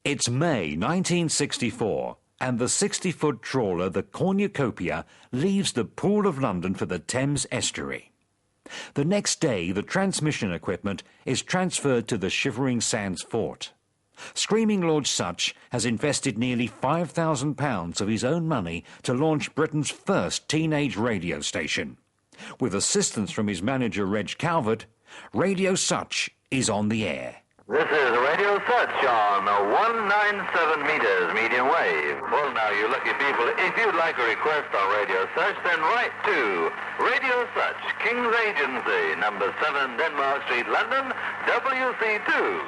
It's May 1964, and the 60-foot trawler, the Cornucopia, leaves the Pool of London for the Thames estuary. The next day, the transmission equipment is transferred to the Shivering Sands fort. Screaming Lord Sutch has invested nearly £5,000 of his own money to launch Britain's first teenage radio station. With assistance from his manager, Reg Calvert, Radio Sutch is on the air. This is Radio Sutch on 197 meters medium wave. Well, now, you lucky people, if you'd like a request on Radio Sutch, then write to Radio Sutch, King's Agency, number 7 Denmark Street, London, WC2.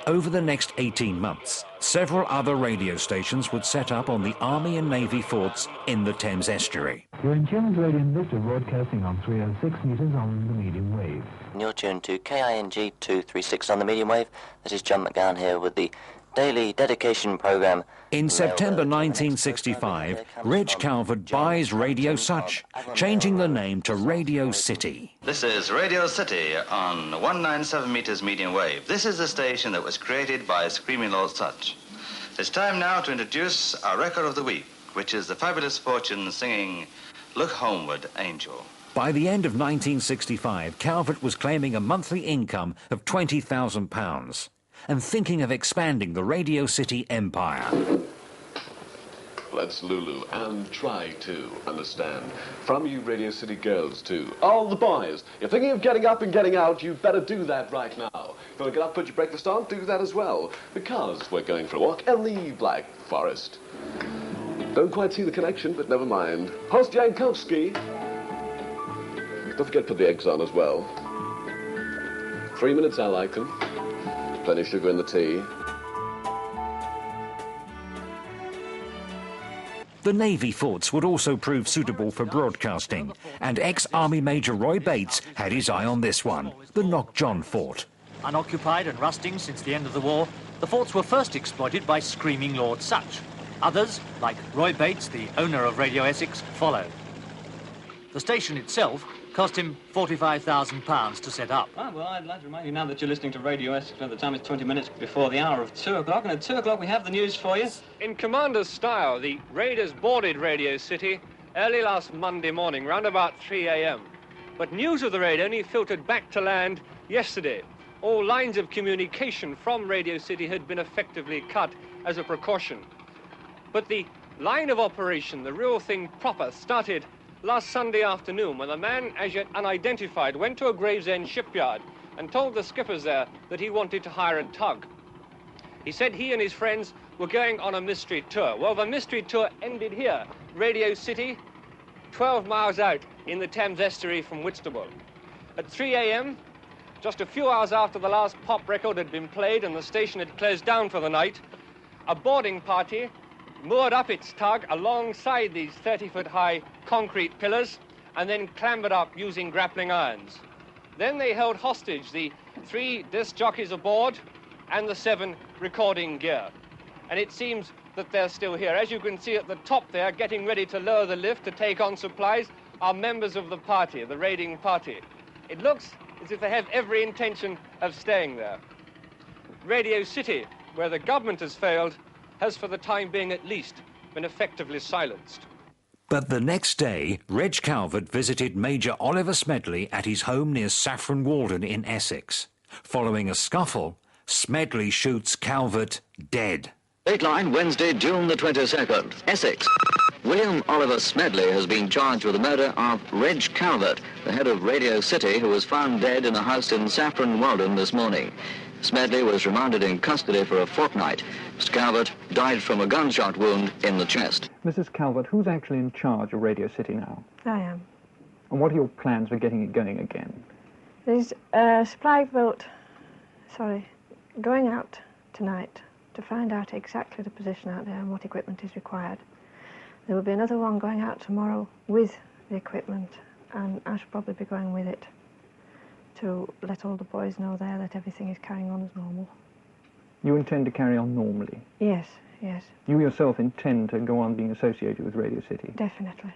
Over the next 18 months, several other radio stations would set up on the Army and Navy forts in the Thames estuary. You're in tune with Radio Invicta, broadcasting on 306 meters on the medium wave. You're tuned to KING 236 on the medium wave. This is John McGowan here with the daily dedication programme. In September 1965, Reg Calvert buys Radio Sutch, changing the name to Radio City. This is Radio City on 197 meters medium wave. This is the station that was created by Screaming Lord Sutch. It's time now to introduce our record of the week, which is the Fabulous Fortune singing Look Homeward, Angel. By the end of 1965, Calvert was claiming a monthly income of £20,000 and thinking of expanding the Radio City empire. That's Lulu, and try to understand. From you Radio City girls, too. All the boys, you're thinking of getting up and getting out, you'd better do that right now. If you want to get up, put your breakfast on, do that as well, because we're going for a walk in the Black Forest. Don't quite see the connection, but never mind. Horst Jankowski. Don't forget to put the eggs on as well. 3 minutes, I like them. Plenty of sugar in the tea. The Navy forts would also prove suitable for broadcasting, and ex-Army Major Roy Bates had his eye on this one, the Knock John Fort. Unoccupied and rusting since the end of the war, the forts were first exploited by Screaming Lord Sutch. Others, like Roy Bates, the owner of Radio Essex, followed. The station itself cost him £45,000 to set up. Well, I'd like to remind you now that you're listening to Radio Essex, where the time is 20 minutes before the hour of 2 o'clock, and at 2 o'clock we have the news for you. In commander's style, the raiders boarded Radio City early last Monday morning, round about 3 a.m. But news of the raid only filtered back to land yesterday. All lines of communication from Radio City had been effectively cut as a precaution. But the line of operation, the real thing proper, started last Sunday afternoon when a man, as yet unidentified, went to a Gravesend shipyard and told the skippers there that he wanted to hire a tug. He said he and his friends were going on a mystery tour. Well, the mystery tour ended here, Radio City, 12 miles out in the Thames estuary from Whitstable. At 3 a.m., just a few hours after the last pop record had been played and the station had closed down for the night, a boarding party moored up its tug alongside these 30-foot-high concrete pillars and then clambered up using grappling irons. Then they held hostage the 3 disc jockeys aboard and the 7 recording gear. And it seems that they're still here. As you can see at the top there, getting ready to lower the lift to take on supplies, are members of the party, the raiding party. It looks as if they have every intention of staying there. Radio City, where the government has failed, has for the time being at least been effectively silenced. But the next day, Reg Calvert visited Major Oliver Smedley at his home near Saffron Walden in Essex. Following a scuffle, Smedley shoots Calvert dead. Dateline, Wednesday, June the 22nd, Essex. William Oliver Smedley has been charged with the murder of Reg Calvert, the head of Radio City, who was found dead in a house in Saffron Walden this morning. Smedley was remanded in custody for a fortnight. Mr. Calvert died from a gunshot wound in the chest. Mrs. Calvert, who's actually in charge of Radio City now? I am. And what are your plans for getting it going again? There's a supply boat, going out tonight to find out exactly the position out there and what equipment is required. There will be another one going out tomorrow with the equipment, and I shall probably be going with it to let all the boys know there that everything is carrying on as normal. You intend to carry on normally? Yes, yes. You yourself intend to go on being associated with Radio City? Definitely.